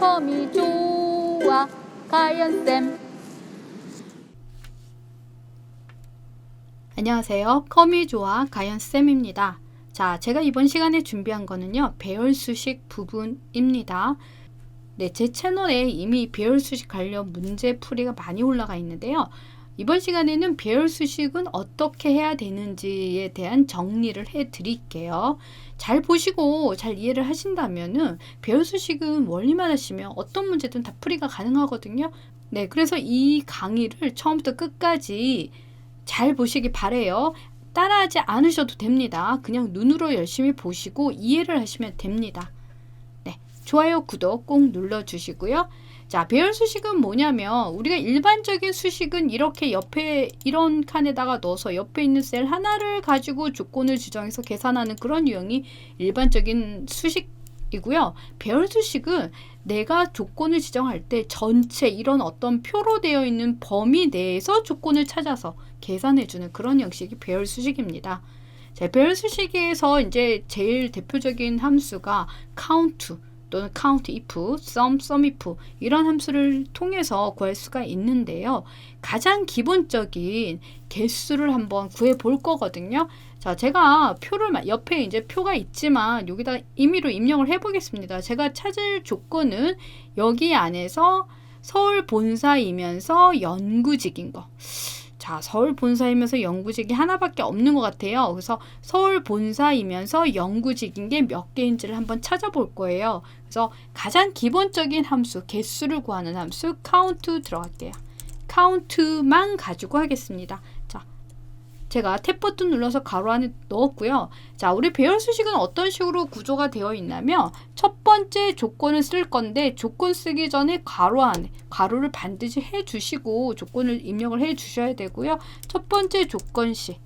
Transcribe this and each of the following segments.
컴이 좋아 가연쌤. 안녕하세요. 컴이 좋아 가연쌤입니다. 자, 제가 이번 시간에 준비한 거는요, 배열 수식 부분입니다. 네, 제 채널에 이미 배열 수식 관련 문제 풀이가 많이 올라가 있는데요. 이번 시간에는 배열 수식은 어떻게 해야 되는지에 대한 정리를 해 드릴게요. 잘 보시고 잘 이해를 하신다면은 배열 수식은 원리만 하시면 어떤 문제든 다 풀이가 가능하거든요. 네, 그래서 이 강의를 처음부터 끝까지 잘 보시기 바래요. 따라하지 않으셔도 됩니다. 그냥 눈으로 열심히 보시고 이해를 하시면 됩니다. 네, 좋아요, 구독 꼭 눌러주시고요. 자, 배열 수식은 뭐냐면 우리가 일반적인 수식은 이렇게 옆에 이런 칸에다가 넣어서 옆에 있는 셀 하나를 가지고 조건을 지정해서 계산하는 그런 유형이 일반적인 수식이고요. 배열 수식은 내가 조건을 지정할 때 전체 이런 어떤 표로 되어 있는 범위 내에서 조건을 찾아서 계산해주는 그런 형식이 배열 수식입니다. 자, 배열 수식에서 이제 제일 대표적인 함수가 count 또는 count if, sum if 이런 함수를 통해서 구할 수가 있는데요. 가장 기본적인 개수를 한번 구해 볼 거거든요. 자, 제가 표를 옆에 이제 표가 있지만 여기다 임의로 입력을 해 보겠습니다. 제가 찾을 조건은 여기 안에서 서울 본사이면서 영구직인 거. 자, 서울 본사이면서 영구직이 하나밖에 없는 것 같아요. 그래서 서울 본사이면서 영구직인 게 몇 개인지를 한번 찾아볼 거예요. 그래서 가장 기본적인 함수, 개수를 구하는 함수 count 들어갈게요. count만 가지고 하겠습니다. 자, 제가 탭 버튼 눌러서 가로 안에 넣었고요. 자, 우리 배열 수식은 어떤 식으로 구조가 되어 있냐면 첫 번째 조건을 쓸 건데 조건 쓰기 전에 가로 안에 가로를 반드시 해주시고 조건을 입력을 해주셔야 되고요. 첫 번째 조건식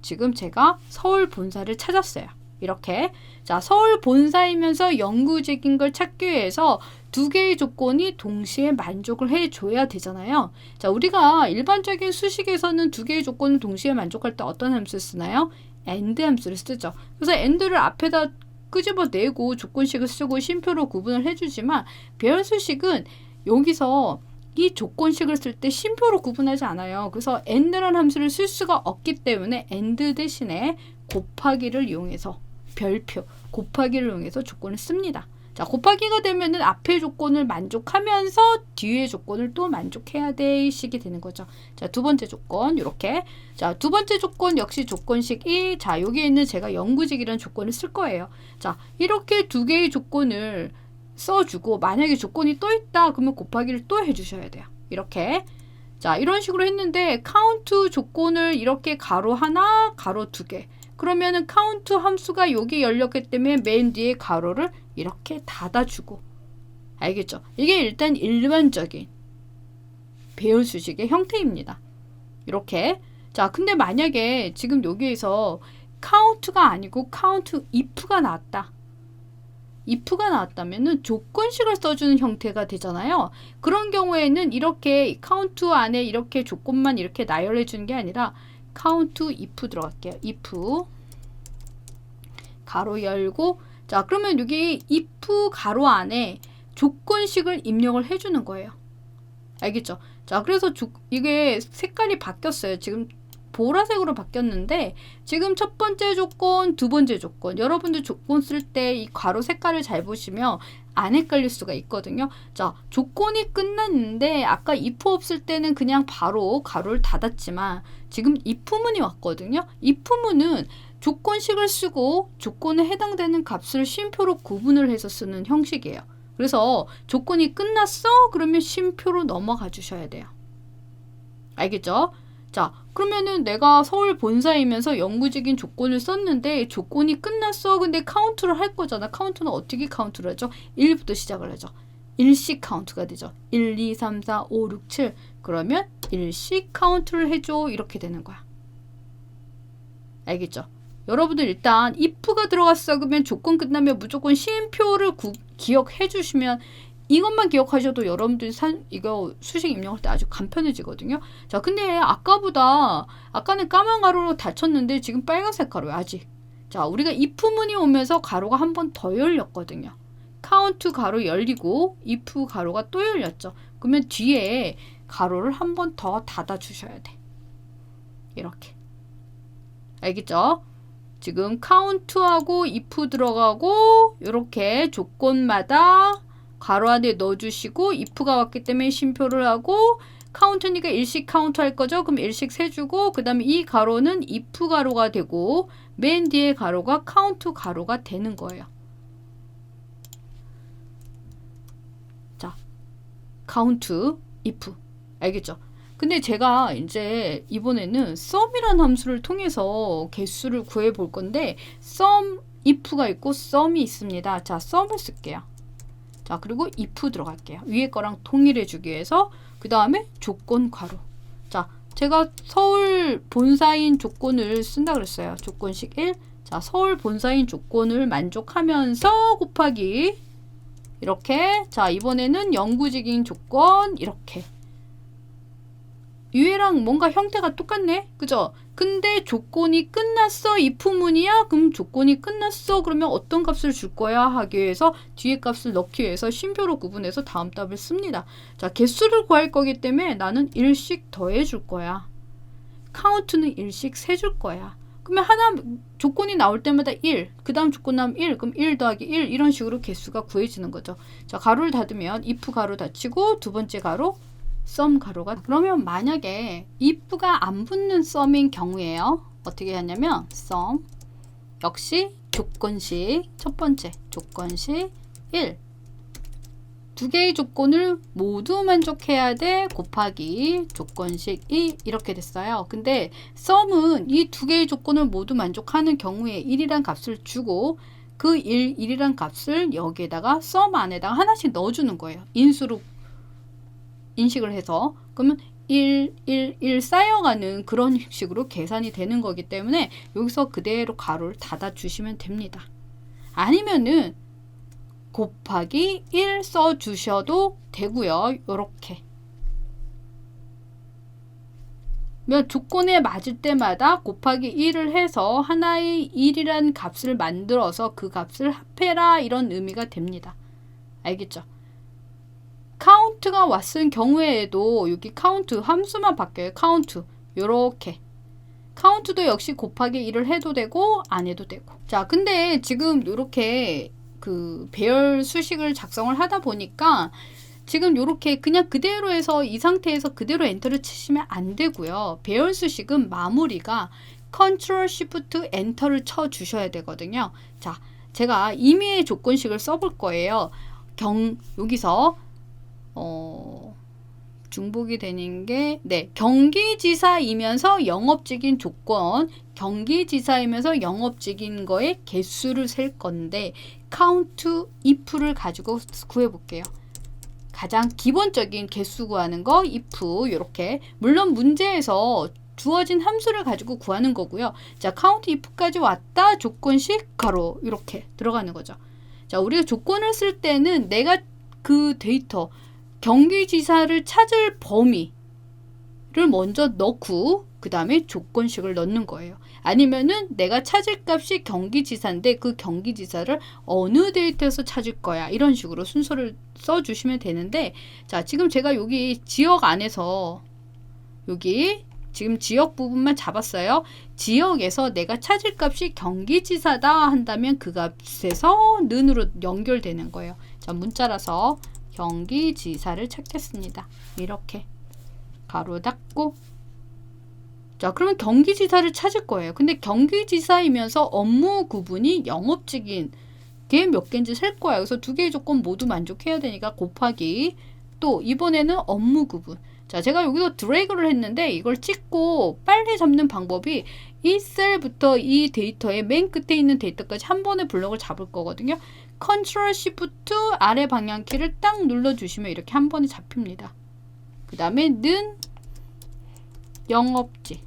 지금 제가 서울 본사를 찾았어요. 이렇게 자, 서울 본사이면서 영구직인 걸 찾기 위해서 두 개의 조건이 동시에 만족을 해줘야 되잖아요. 자, 우리가 일반적인 수식에서는 두 개의 조건을 동시에 만족할 때 어떤 함수를 쓰나요? AND 함수를 쓰죠. 그래서 AND를 앞에다 끄집어내고 조건식을 쓰고 쉼표로 구분을 해주지만 배열 수식은 여기서 이 조건식을 쓸 때 쉼표로 구분하지 않아요. 그래서 AND라는 함수를 쓸 수가 없기 때문에 AND 대신에 곱하기를 이용해서 별표, 곱하기를 이용해서 조건을 씁니다. 자, 곱하기가 되면은 앞의 조건을 만족하면서 뒤의 조건을 또 만족해야 되시게 되는 거죠. 자, 두 번째 조건, 이렇게. 자, 두 번째 조건 역시 조건식이, 자, 여기에 있는 제가 영구직이라는 조건을 쓸 거예요. 자, 이렇게 두 개의 조건을 써주고, 만약에 조건이 또 있다, 그러면 곱하기를 또 해주셔야 돼요. 이렇게. 자, 이런 식으로 했는데, count 조건을 이렇게 가로 하나, 가로 두 개. 그러면은 count 함수가 여기 열렸기 때문에 맨 뒤에 가로를 이렇게 닫아주고. 알겠죠? 이게 일단 일반적인 배열 수식의 형태입니다. 이렇게. 자, 근데 만약에 지금 여기에서 count가 아니고 count if가 나왔다. if가 나왔다면은 조건식을 써주는 형태가 되잖아요. 그런 경우에는 이렇게 count 안에 이렇게 조건만 이렇게 나열해 주는 게 아니라 count if 들어갈게요. if 가로 열고, 자, 그러면 여기 if 가로 안에 조건식을 입력을 해주는 거예요. 알겠죠? 자, 그래서 이게 색깔이 바뀌었어요. 지금 보라색으로 바뀌었는데 지금 첫 번째 조건, 두 번째 조건, 여러분들 조건 쓸 때 이 가로 색깔을 잘 보시면 안 헷갈릴 수가 있거든요. 자, 조건이 끝났는데 아까 if 없을 때는 그냥 바로 가로를 닫았지만 지금 if문이 왔거든요. if문은 조건식을 쓰고 조건에 해당되는 값을 쉼표로 구분을 해서 쓰는 형식이에요. 그래서 조건이 끝났어? 그러면 쉼표로 넘어가 주셔야 돼요. 알겠죠? 자, 그러면은 내가 서울 본사이면서 영구직인 조건을 썼는데 조건이 끝났어. 근데 카운트를 할 거잖아. 카운트는 어떻게 카운트를 하죠? 1부터 시작을 하죠. 일씩 카운트가 되죠. 1, 2, 3, 4, 5, 6, 7. 그러면 일씩 카운트를 해줘. 이렇게 되는 거야. 알겠죠? 여러분들 일단 if가 들어갔어. 그러면 조건 끝나면 무조건 쉼표를 기억해 주시면 이것만 기억하셔도 여러분들이 이거 수식 입력할 때 아주 간편해지거든요. 자, 근데 아까는 까만 가로로 닫혔는데 지금 빨간색 가로야, 아직. 자, 우리가 if문이 오면서 가로가 한 번 더 열렸거든요. 카운트 가로 열리고 if 가로가 또 열렸죠. 그러면 뒤에 가로를 한 번 더 닫아 주셔야 돼. 이렇게. 알겠죠? 지금 카운트하고 if 들어가고 이렇게 조건마다 가로 안에 넣어주시고 if가 왔기 때문에 쉼표를 하고 카운트니까 일식 카운트 할 거죠. 그럼 일식 세주고 그 다음에 이 가로는 if 가로가 되고 맨 뒤에 가로가 카운트 가로가 되는 거예요. 자, 카운트 if 알겠죠? 근데 제가 이제 이번에는 sum이라는 함수를 통해서 개수를 구해 볼 건데 sum if가 있고 sum이 있습니다. 자, sum을 쓸게요. 자, 그리고 if 들어갈게요. 위에 거랑 동일해 주기 위해서 그 다음에 조건 가로. 자, 제가 서울 본사인 조건을 쓴다 그랬어요. 조건식 1. 자, 서울 본사인 조건을 만족하면서 곱하기 이렇게. 자, 이번에는 영구직인 조건 이렇게. 위에랑 뭔가 형태가 똑같네? 그죠? 근데 조건이 끝났어. if문이야? 그럼 조건이 끝났어. 그러면 어떤 값을 줄 거야? 하기 위해서 뒤에 값을 넣기 위해서 쉼표로 구분해서 다음 답을 씁니다. 자, 개수를 구할 거기 때문에 나는 1씩 더해 줄 거야. 카운트는 1씩 세줄 거야. 그러면 하나 조건이 나올 때마다 1, 그 다음 조건 나오면 1, 그럼 1 더하기 1 이런 식으로 개수가 구해지는 거죠. 자, 가로를 닫으면 if 가로 닫히고 두 번째 가로 sum 가로가. 그러면 만약에 if가 안 붙는 sum인 경우에요. 어떻게 하냐면 sum 역시 조건식 첫 번째 조건식 1 두 개의 조건을 모두 만족해야 돼 곱하기 조건식 2 이렇게 됐어요. 근데 sum은 이 두 개의 조건을 모두 만족하는 경우에 1이란 값을 주고 그 1이란 값을 여기에다가 sum 안에다가 하나씩 넣어주는 거예요. 인수로 인식을 해서. 그러면 1, 1, 1 쌓여가는 그런 식으로 계산이 되는 거기 때문에 여기서 그대로 가로를 닫아 주시면 됩니다. 아니면은 곱하기 1 써 주셔도 되고요. 요렇게. 조건에 맞을 때마다 곱하기 1을 해서 하나의 1이라는 값을 만들어서 그 값을 합해라 이런 의미가 됩니다. 알겠죠? 카운트가 왔을 경우에도 여기 카운트 함수만 바뀌어요. 카운트 요렇게 카운트도 역시 곱하기 1을 해도 되고 안 해도 되고. 자, 근데 지금 요렇게 그 배열 수식을 작성을 하다 보니까 지금 요렇게 그냥 그대로 해서 이 상태에서 그대로 엔터를 치시면 안 되고요. 배열 수식은 마무리가 컨트롤 쉬프트 엔터를 쳐 주셔야 되거든요. 자, 제가 임의의 조건식을 써볼 거예요. 여기서 중복이 되는 게 경기지사이면서 영업직인 조건, 경기지사이면서 영업직인 거의 개수를 셀 건데 count if를 가지고 구해 볼게요. 가장 기본적인 개수 구하는 거 if 이렇게. 물론 문제에서 주어진 함수를 가지고 구하는 거고요. 자, count if까지 왔다. 조건식 가로 이렇게 들어가는 거죠. 자, 우리가 조건을 쓸 때는 내가 그 데이터 경기지사를 찾을 범위를 먼저 넣고 그 다음에 조건식을 넣는 거예요. 아니면은 내가 찾을 값이 경기지사인데 그 경기지사를 어느 데이터에서 찾을 거야. 이런 식으로 순서를 써주시면 되는데, 자, 지금 제가 여기 지역 안에서 여기 지금 지역 부분만 잡았어요. 지역에서 내가 찾을 값이 경기지사다 한다면 그 값에서 는으로 연결되는 거예요. 자, 문자라서 경기지사를 찾겠습니다. 이렇게 가로 닫고. 자, 그러면 경기지사를 찾을 거예요. 근데 경기지사이면서 업무 구분이 영업직인 게 몇 개인지 셀 거야. 그래서 두 개의 조건 모두 만족해야 되니까 곱하기 또 이번에는 업무 구분. 자, 제가 여기서 드래그를 했는데 이걸 찍고 빨리 잡는 방법이 이 셀부터 이 데이터의 맨 끝에 있는 데이터까지 한 번에 블럭을 잡을 거거든요. 컨트롤 시프트 아래 방향키를 딱 눌러주시면 이렇게 한 번에 잡힙니다. 그 다음에 는 영업직.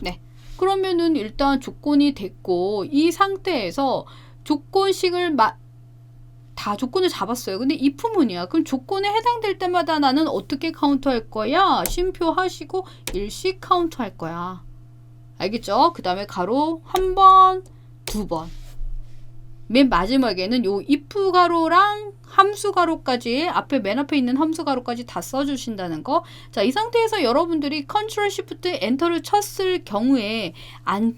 네. 그러면은 일단 조건이 됐고 이 상태에서 조건식을 다 조건을 잡았어요. 근데 if문이야. 그럼 조건에 해당될 때마다 나는 어떻게 카운트할 거야? 쉼표 하시고 일씩 카운트할 거야. 알겠죠? 그 다음에 가로 한 번, 두 번. 맨 마지막에는 요 if 가로랑 함수 가로까지 맨 앞에 있는 함수 가로까지 다 써주신다는 거. 자, 이 상태에서 여러분들이 컨트롤 시프트 엔터를 쳤을 경우에 안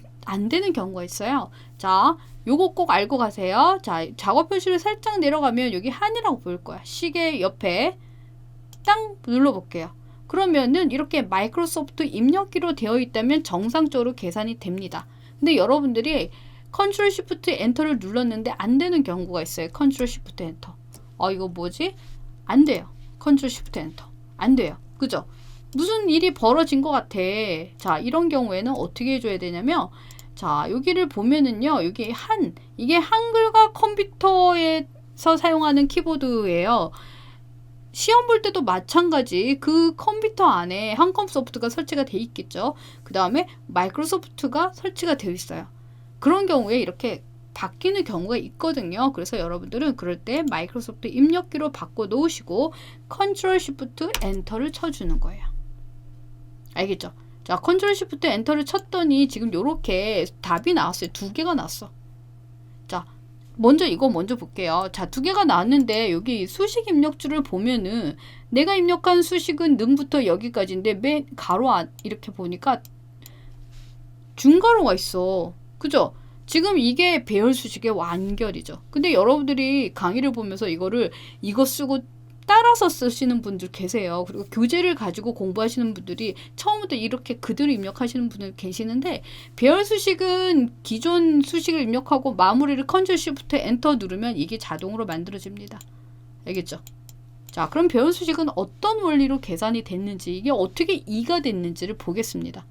되는 경우가 있어요. 자, 요거 꼭 알고 가세요. 자, 작업 표시를 살짝 내려가면 여기 한이라고 보일 거야. 시계 옆에 땅 눌러볼게요. 그러면은 이렇게 마이크로소프트 입력기로 되어 있다면 정상적으로 계산이 됩니다. 근데 여러분들이 컨트롤 시프트 엔터를 눌렀는데 안 되는 경우가 있어요. 컨트롤 시프트 엔터. 이거 뭐지? 안 돼요. 컨트롤 시프트 엔터. 안 돼요. 그죠? 무슨 일이 벌어진 것 같아. 자, 이런 경우에는 어떻게 해줘야 되냐면, 자, 여기를 보면은요, 이게 한글과 컴퓨터에서 사용하는 키보드예요. 시험 볼 때도 마찬가지. 그 컴퓨터 안에 한컴 소프트가 설치가 돼 있겠죠. 그 다음에 마이크로소프트가 설치가 되어 있어요. 그런 경우에 이렇게 바뀌는 경우가 있거든요. 그래서 여러분들은 그럴 때 마이크로소프트 입력기로 바꿔 놓으시고 컨트롤 시프트 엔터를 쳐주는 거예요. 알겠죠? 자, 컨트롤 시프트 엔터를 쳤더니 지금 이렇게 답이 나왔어요. 2개가 나왔어. 자, 이거 먼저 볼게요. 자, 2개가 나왔는데 여기 수식 입력줄을 보면은 내가 입력한 수식은 능부터 여기까지인데 맨 가로 안 이렇게 보니까 중가로가 있어. 그죠? 지금 이게 배열 수식의 완결이죠. 근데 여러분들이 강의를 보면서 이거 쓰고 따라서 쓰시는 분들 계세요. 그리고 교재를 가지고 공부하시는 분들이 처음부터 이렇게 그대로 입력하시는 분들 계시는데, 배열 수식은 기존 수식을 입력하고 마무리를 컨트롤 시프트 엔터 누르면 이게 자동으로 만들어집니다. 알겠죠? 자, 그럼 배열 수식은 어떤 원리로 계산이 됐는지, 이게 어떻게 2가 됐는지를 보겠습니다.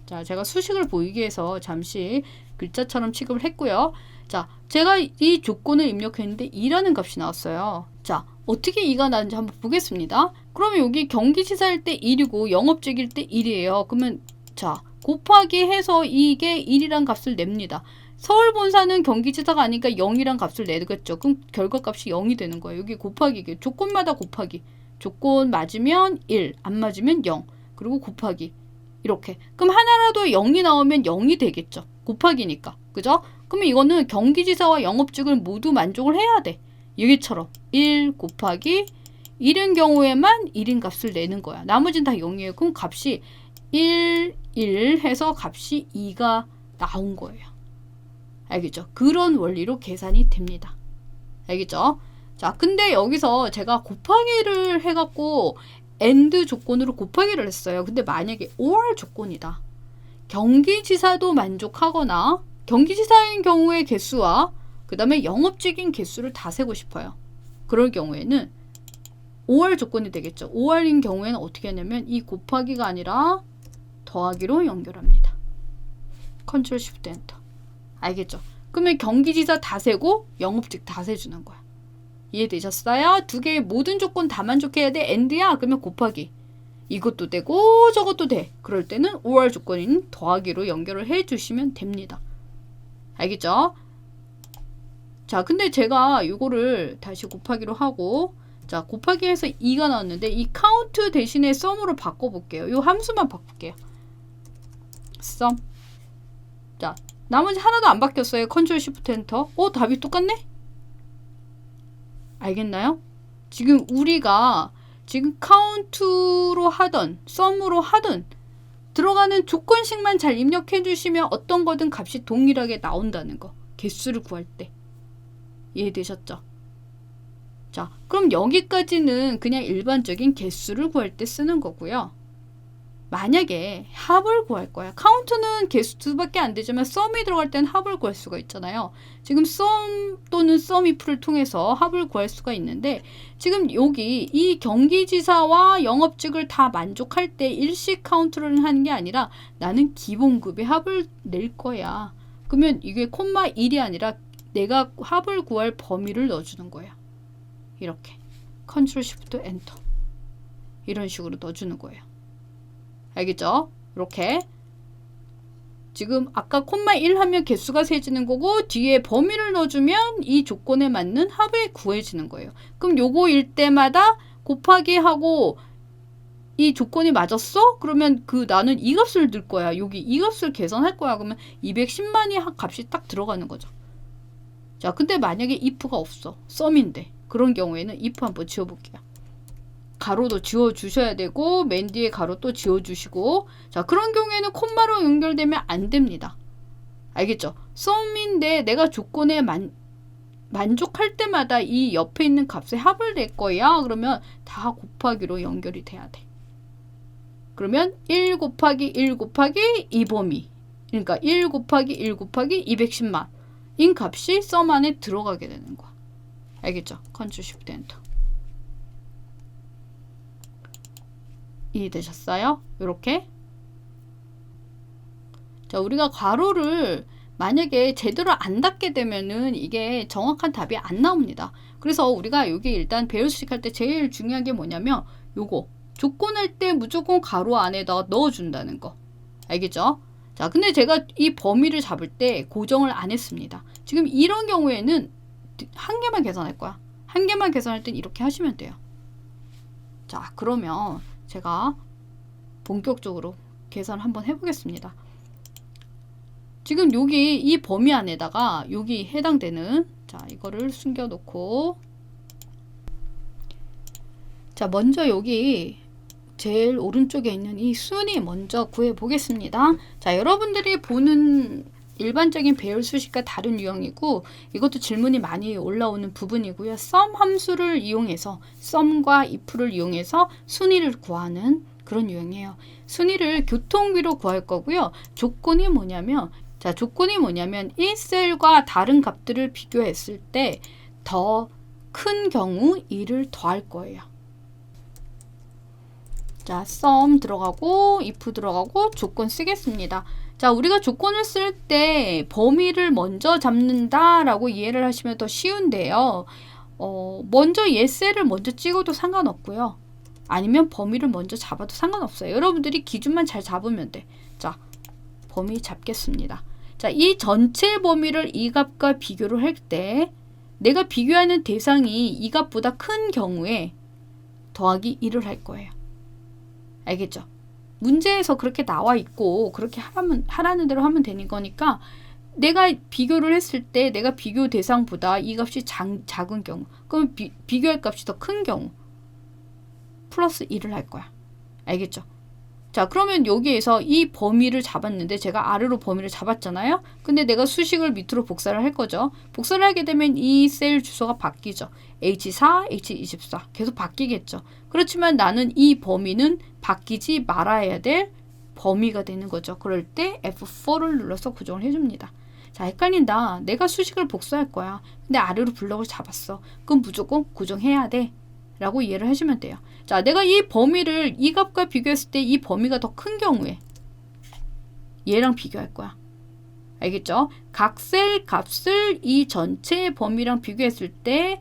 자, 제가 수식을 보이기 위해서 잠시 글자처럼 취급을 했고요. 자, 제가 이 조건을 입력했는데 2라는 값이 나왔어요. 자, 어떻게 2가 나는지 한번 보겠습니다. 그러면 여기 경기지사일 때 1이고 영업직일 때 1이에요. 그러면 자, 곱하기 해서 이게 1이란 값을 냅니다. 서울본사는 경기지사가 아니니까 0이란 값을 내겠죠. 그럼 결과값이 0이 되는 거예요. 여기 곱하기, 조건마다 곱하기. 조건 맞으면 1, 안 맞으면 0. 그리고 곱하기. 이렇게. 그럼 하나라도 0이 나오면 0이 되겠죠. 곱하기니까. 그죠? 그러면 이거는 경기지사와 영업직을 모두 만족을 해야 돼. 여기처럼 1 곱하기 1인 경우에만 1인 값을 내는 거야. 나머지는 다 0이에요. 그럼 값이 1, 1 해서 값이 2가 나온 거예요. 알겠죠? 그런 원리로 계산이 됩니다. 알겠죠? 자, 근데 여기서 제가 곱하기를 해갖고 AND 조건으로 곱하기를 했어요. 근데 만약에 OR 조건이다. 경기지사도 만족하거나 경기지사인 경우의 개수와 그 다음에 영업직인 개수를 다 세고 싶어요. 그럴 경우에는 OR 조건이 되겠죠. OR인 경우에는 어떻게 하냐면 이 곱하기가 아니라 더하기로 연결합니다. 컨트롤 시프트 엔터. 알겠죠? 그러면 경기지사 다 세고 영업직 다 세주는 거야. 이해되셨어요? 2개의 모든 조건 다 만족해야 돼. AND야? 그러면 곱하기. 이것도 되고 저것도 돼. 그럴 때는 OR 조건인 더하기로 연결을 해주시면 됩니다. 알겠죠? 자, 근데 제가 이거를 다시 곱하기로 하고, 자, 곱하기 해서 2가 나왔는데 이 count 대신에 sum으로 바꿔볼게요. 이 함수만 바꿀게요. sum. 자, 나머지 하나도 안 바뀌었어요. 컨트롤 시프트 엔터. 답이 똑같네? 알겠나요? 지금 우리가 지금 카운트로 하던 썸으로 하던 들어가는 조건식만 잘 입력해 주시면 어떤 거든 값이 동일하게 나온다는 거. 개수를 구할 때. 이해되셨죠? 자, 그럼 여기까지는 그냥 일반적인 개수를 구할 때 쓰는 거고요. 만약에 합을 구할 거야. 카운트는 개수 2밖에 안 되지만 썸이 들어갈 땐 합을 구할 수가 있잖아요. 지금 썸 또는 썸이프를 통해서 합을 구할 수가 있는데, 지금 여기 이 경기지사와 영업직을 다 만족할 때 일시 카운트를 하는 게 아니라 나는 기본급의 합을 낼 거야. 그러면 이게 콤마 1이 아니라 내가 합을 구할 범위를 넣어주는 거야. 이렇게 컨트롤 시프트 엔터 이런 식으로 넣어주는 거예요. 알겠죠? 이렇게 지금 아까 콤마 1 하면 개수가 세지는 거고 뒤에 범위를 넣어주면 이 조건에 맞는 합을 구해지는 거예요. 그럼 요거일 때마다 곱하기 하고 이 조건이 맞았어? 그러면 나는 이 값을 넣을 거야. 여기 이 값을 계산할 거야. 그러면 210만이 값이 딱 들어가는 거죠. 자, 근데 만약에 if가 없어. 썸인데. 그런 경우에는 if 한번 지워볼게요. 가로도 지워주셔야 되고 맨 뒤에 가로 또 지워주시고, 자, 그런 경우에는 콤마로 연결되면 안 됩니다. 알겠죠? 썸인데 내가 조건에 만족할 때마다 이 옆에 있는 값에 합을 낼 거야. 그러면 다 곱하기로 연결이 돼야 돼. 그러면 1 곱하기 1 곱하기 이 범위, 그러니까 1 곱하기 1 곱하기 210만 인 값이 썸 안에 들어가게 되는 거야. 알겠죠? 컨트롤 쉬프트 엔터. 이해되셨어요? 이렇게. 자, 우리가 괄호를 만약에 제대로 안 닫게 되면은 이게 정확한 답이 안 나옵니다. 그래서 우리가 여기 일단 배열 수식할 때 제일 중요한 게 뭐냐면 요거 조건할 때 무조건 가로 안에다가 넣어준다는 거. 알겠죠? 자, 근데 제가 이 범위를 잡을 때 고정을 안 했습니다. 지금 이런 경우에는 한 개만 계산할 거야. 한 개만 계산할 땐 이렇게 하시면 돼요. 자, 그러면 제가 본격적으로 계산을 한번 해보겠습니다. 지금 여기 이 범위 안에다가 여기 해당되는, 자, 이거를 숨겨놓고, 자, 먼저 여기 제일 오른쪽에 있는 이 순위 먼저 구해 보겠습니다. 자, 여러분들이 보는 일반적인 배열 수식과 다른 유형이고, 이것도 질문이 많이 올라오는 부분이고요. 썸 함수를 이용해서, 썸과 if를 이용해서 순위를 구하는 그런 유형이에요. 순위를 교통비로 구할 거고요. 조건이 뭐냐면, 자, 조건이 뭐냐면 이 셀과 다른 값들을 비교했을 때 더 큰 경우 2를 더할 거예요. 자, 썸 들어가고 if 들어가고 조건 쓰겠습니다. 자, 우리가 조건을 쓸 때 범위를 먼저 잡는다라고 이해를 하시면 더 쉬운데요. 먼저 셀을 먼저 찍어도 상관없고요. 아니면 범위를 먼저 잡아도 상관없어요. 여러분들이 기준만 잘 잡으면 돼. 자, 범위 잡겠습니다. 자, 이 전체 범위를 이 값과 비교를 할 때 내가 비교하는 대상이 이 값보다 큰 경우에 더하기 1을 할 거예요. 알겠죠? 문제에서 그렇게 나와 있고 그렇게 하라는 대로 하면 되는 거니까, 내가 비교를 했을 때 내가 비교 대상보다 이 값이 작은 경우, 그럼 비교할 값이 더 큰 경우 플러스 1을 할 거야. 알겠죠? 자, 그러면 여기에서 이 범위를 잡았는데 제가 아래로 범위를 잡았잖아요. 근데 내가 수식을 밑으로 복사를 할 거죠. 복사를 하게 되면 이 셀 주소가 바뀌죠. H4, H24 계속 바뀌겠죠. 그렇지만 나는 이 범위는 바뀌지 말아야 될 범위가 되는 거죠. 그럴 때 F4를 눌러서 고정을 해줍니다. 자, 헷갈린다. 내가 수식을 복사할 거야. 근데 아래로 블럭을 잡았어. 그럼 무조건 고정해야 돼. 라고 이해를 하시면 돼요. 자, 내가 이 범위를 이 값과 비교했을 때 이 범위가 더 큰 경우에 얘랑 비교할 거야. 알겠죠? 각 셀 값을 이 전체 범위랑 비교했을 때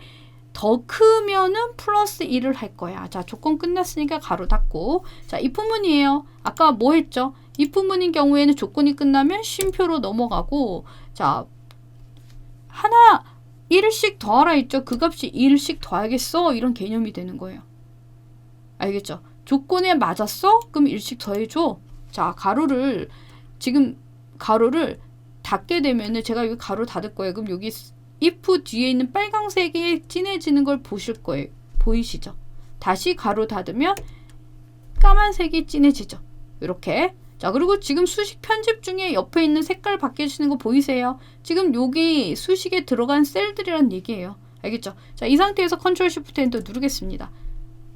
더 크면은 플러스 1을 할 거야. 자, 조건 끝났으니까 가로 닫고. 자, if문이에요. 아까 뭐 했죠? if문인 경우에는 조건이 끝나면 쉼표로 넘어가고, 자, 하나 1씩 더하라 했죠. 그 값이 1씩 더하겠어. 이런 개념이 되는 거예요. 알겠죠? 조건에 맞았어? 그럼 1씩 더해줘. 자, 지금 가로를 닫게 되면은 제가 여기 가로 닫을 거예요. 그럼 여기 if 뒤에 있는 빨강색이 진해지는 걸 보실 거예요. 보이시죠? 다시 가로 닫으면 까만색이 진해지죠. 이렇게. 자, 그리고 지금 수식 편집 중에 옆에 있는 색깔 바뀌어지는 거 보이세요? 지금 여기 수식에 들어간 셀들이란 얘기예요. 알겠죠? 자, 이 상태에서 컨트롤 쉬프트 엔터 누르겠습니다.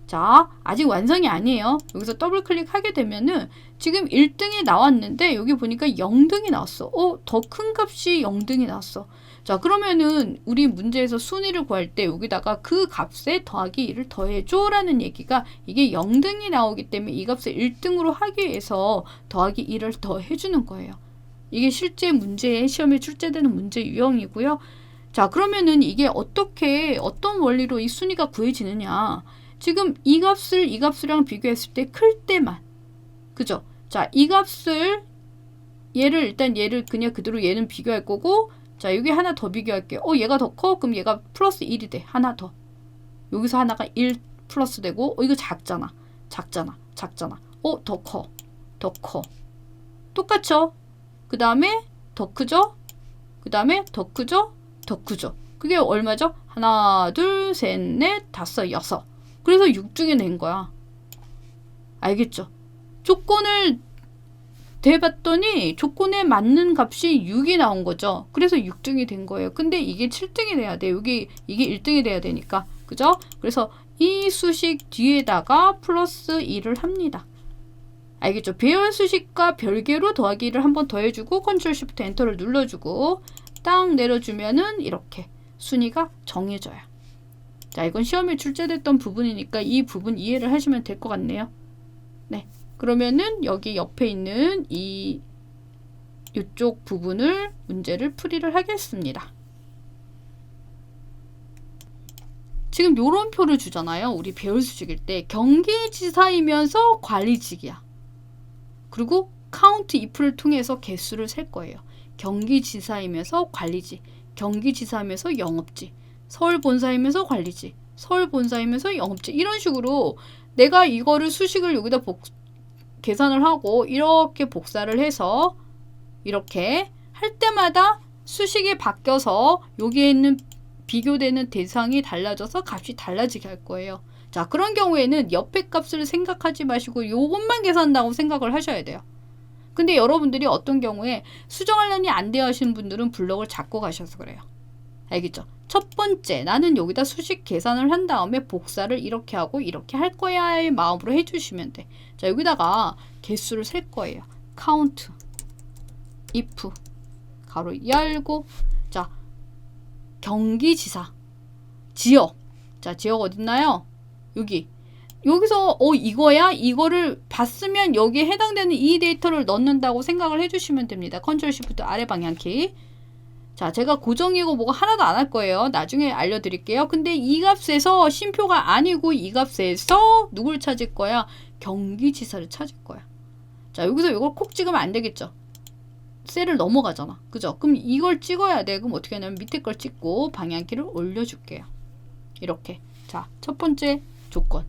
자, 아직 완성이 아니에요. 여기서 더블 클릭하게 되면은 지금 1등이 나왔는데 여기 보니까 0등이 나왔어. 더 큰 값이 0등이 나왔어. 자, 그러면은 우리 문제에서 순위를 구할 때 여기다가 그 값에 더하기 1을 더해줘 라는 얘기가, 이게 0등이 나오기 때문에 이 값을 1등으로 하기 위해서 더하기 1을 더해주는 거예요. 이게 실제 문제에 시험에 출제되는 문제 유형이고요. 자, 그러면은 이게 어떤 원리로 이 순위가 구해지느냐. 지금 이 값이랑 비교했을 때 클 때만. 그죠? 자, 이 값을 얘를 그냥 그대로 얘는 비교할 거고, 자, 여기 하나 더 비교할게요. 얘가 더 커? 그럼 얘가 플러스 1이 돼. 하나 더. 여기서 하나가 1 플러스 되고, 이거 작잖아. 작잖아. 더 커. 더 커. 똑같죠? 그 다음에 더 크죠? 그 다음에 더 크죠? 더 크죠? 그게 얼마죠? 하나, 둘, 셋, 넷, 다섯, 여섯. 그래서 6중이 된 거야. 알겠죠? 조건을 대봤더니 조건에 맞는 값이 6이 나온 거죠. 그래서 6등이 된 거예요. 근데 이게 7등이 돼야 돼. 이게 1등이 돼야 되니까. 그죠? 그래서 이 수식 뒤에다가 플러스 2를 합니다. 알겠죠? 배열 수식과 별개로 더하기를 한번 더 해주고 컨트롤 쉬프트 엔터를 눌러주고 딱 내려주면은 이렇게 순위가 정해져요. 자, 이건 시험에 출제됐던 부분이니까 이 부분 이해를 하시면 될 것 같네요. 네. 그러면은 여기 옆에 있는 이쪽 부분을 문제를 풀이를 하겠습니다. 지금 요런 표를 주잖아요. 우리 배열 수식일 때 경기지사이면서 관리직이야. 그리고 카운트 if를 통해서 개수를 셀 거예요. 경기지사이면서 관리직, 경기지사이면서 영업직, 서울본사이면서 관리직, 서울본사이면서 영업직 이런 식으로 내가 이거를 수식을 여기다 계산을 하고 이렇게 복사를 해서 이렇게 할 때마다 수식이 바뀌어서 여기에 있는 비교되는 대상이 달라져서 값이 달라지게 할 거예요. 자, 그런 경우에는 옆에 값을 생각하지 마시고 요것만 계산한다고 생각을 하셔야 돼요. 근데 여러분들이 어떤 경우에 수정하려니 안 돼요 하시는 분들은 블럭을 잡고 가셔서 그래요. 알겠죠? 첫 번째, 나는 여기다 수식 계산을 한 다음에 복사를 이렇게 하고 이렇게 할 거야의 마음으로 해주시면 돼. 자, 여기다가 개수를 셀 거예요. count, if, 가로 열고, 자, 경기지사, 지역. 자, 지역 어딨나요? 여기서 이거야? 이거를 봤으면 여기에 해당되는 이 데이터를 넣는다고 생각을 해주시면 됩니다. 컨트롤 쉬프트 아래 방향키. 자, 제가 고정이고 뭐가 하나도 안 할 거예요. 나중에 알려드릴게요. 근데 이 값에서 쉼표가 아니고 이 값에서 누굴 찾을 거야? 경기지사를 찾을 거야. 자, 여기서 이걸 콕 찍으면 안 되겠죠. 셀을 넘어가잖아. 그죠? 그럼 이걸 찍어야 돼. 그럼 어떻게 하냐면 밑에 걸 찍고 방향키를 올려줄게요. 이렇게. 자, 첫 번째 조건.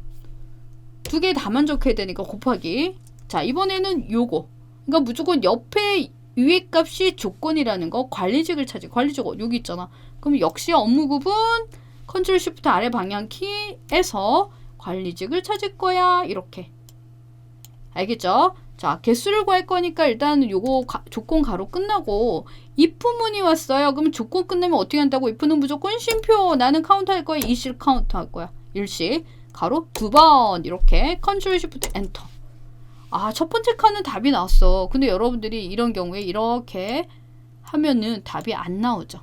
두 개 다 만족해야 되니까 곱하기. 자, 이번에는 요거. 그러니까 무조건 옆에 위의 값이 조건이라는 거. 관리직을 찾지. 관리직 여기 있잖아. 그럼 역시 업무 구분 컨트롤 쉬프트 아래 방향키에서 관리직을 찾을 거야. 이렇게. 알겠죠? 자, 개수를 구할 거니까 일단 요거 조건 가로 끝나고 if문이 왔어요. 그럼 조건 끝내면 어떻게 한다고? if는 무조건 쉼표. 나는 카운트 할 거야. 이실 카운트 할 거야. 일식 가로 2번 이렇게 컨트롤 쉬프트 엔터. 아, 첫 번째 칸은 답이 나왔어. 근데 여러분들이 이런 경우에 이렇게 하면은 답이 안 나오죠.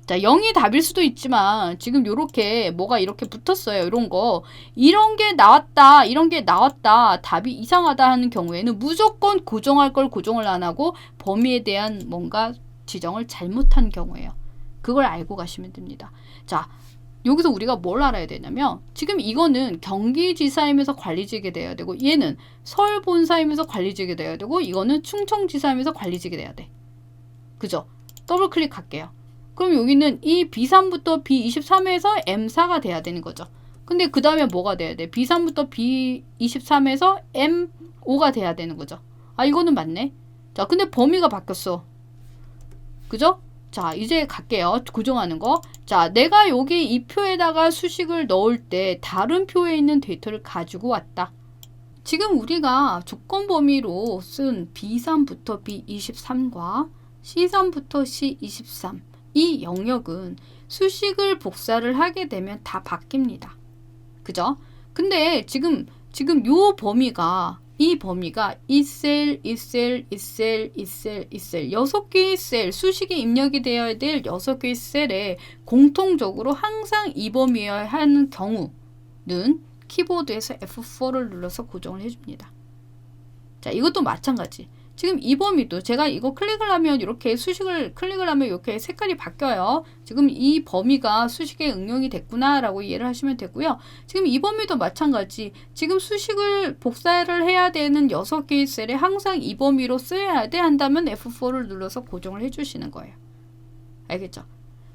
자, 0이 답일 수도 있지만 지금 요렇게 뭐가 이렇게 붙었어요. 이런 거. 이런 게 나왔다. 이런 게 나왔다. 답이 이상하다 하는 경우에는 무조건 고정할 걸 고정을 안 하고 범위에 대한 뭔가 지정을 잘못한 경우예요. 그걸 알고 가시면 됩니다. 자, 여기서 우리가 뭘 알아야 되냐면 지금 이거는 경기지사이면서 관리직이 돼야 되고 얘는 서울본사이면서 관리직이 돼야 되고 이거는 충청지사이면서 관리직이 돼야 돼. 그죠? 더블 클릭할게요. 그럼 여기는 이 B3부터 B23에서 M4가 돼야 되는 거죠. 근데 그 다음에 뭐가 돼야 돼? B3부터 B23에서 M5가 돼야 되는 거죠. 아, 이거는 맞네. 자, 근데 범위가 바뀌었어. 그죠? 자, 이제 갈게요. 고정하는 거. 자, 내가 여기 이 표에다가 수식을 넣을 때 다른 표에 있는 데이터를 가지고 왔다. 지금 우리가 조건 범위로 쓴 B3부터 B23과 C3부터 C23 이 영역은 수식을 복사를 하게 되면 다 바뀝니다. 그죠? 근데 지금 요 범위가 이 범위가 이 셀, 이 셀, 이 셀, 이 셀, 이 셀 6개의 셀, 수식이 입력이 되어야 될 6개의 셀에 공통적으로 항상 이 범위여야 하는 경우는 키보드에서 F4를 눌러서 고정을 해줍니다. 자, 이것도 마찬가지. 지금 이 범위도 제가 이거 클릭을 하면 이렇게 수식을 클릭을 하면 이렇게 색깔이 바뀌어요. 지금 이 범위가 수식에 응용이 됐구나 라고 이해를 하시면 되고요. 지금 이 범위도 마찬가지. 지금 수식을 복사를 해야 되는 6개의 셀에 항상 이 범위로 쓰여야 돼 한다면 F4를 눌러서 고정을 해주시는 거예요. 알겠죠?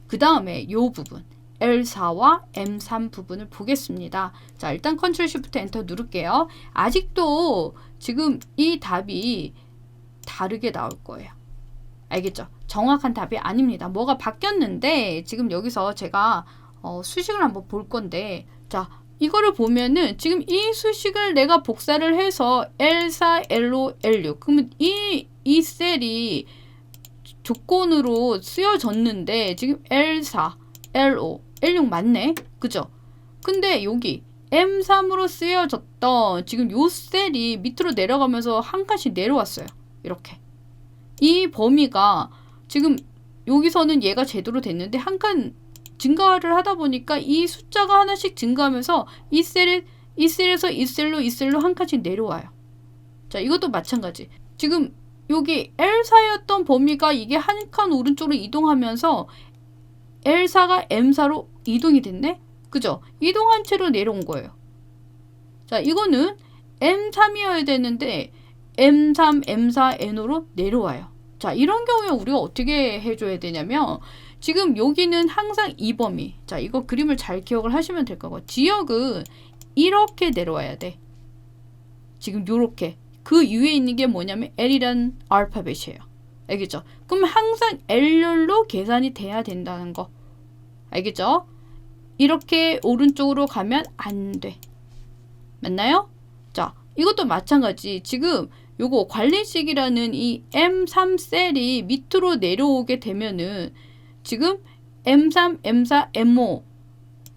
그 다음에 이 부분 L4와 M3 부분을 보겠습니다. 자, 일단 컨트롤 쉬프트 엔터 누를게요. 아직도 지금 이 답이 다르게 나올 거예요. 알겠죠? 정확한 답이 아닙니다. 뭐가 바뀌었는데 지금 여기서 제가 수식을 한번 볼 건데, 자, 이거를 보면은 지금 이 수식을 내가 복사를 해서 L4, L5, L6 그러면 이 셀이 조건으로 쓰여졌는데 지금 L4, L5, L6 맞네? 그죠? 근데 여기 M3으로 쓰여졌던 지금 요 셀이 밑으로 내려가면서 한 칸씩 내려왔어요. 이렇게. 이 범위가 지금 여기서는 얘가 제대로 됐는데 한 칸 증가를 하다 보니까 이 숫자가 하나씩 증가하면서 이 셀에서 이 셀로 한 칸씩 내려와요. 자, 이것도 마찬가지. 지금 여기 L4였던 범위가 이게 한 칸 오른쪽으로 이동하면서 L4가 M4로 이동이 됐네? 그죠? 이동한 채로 내려온 거예요. 자, 이거는 M3이어야 되는데 M3, M4, N으로 내려와요. 자, 이런 경우에 우리가 어떻게 해줘야 되냐면 지금 여기는 항상 이 범위. 자, 이거 그림을 잘 기억을 하시면 될 거고 지역은 이렇게 내려와야 돼. 지금 요렇게. 그 위에 있는 게 뭐냐면 L이란 알파벳이에요. 알겠죠? 그럼 항상 L열로 계산이 돼야 된다는 거. 알겠죠? 이렇게 오른쪽으로 가면 안 돼. 맞나요? 자, 이것도 마찬가지. 지금 요거 관리식이라는 이 M3 셀이 밑으로 내려오게 되면은 지금 M3, M4, M5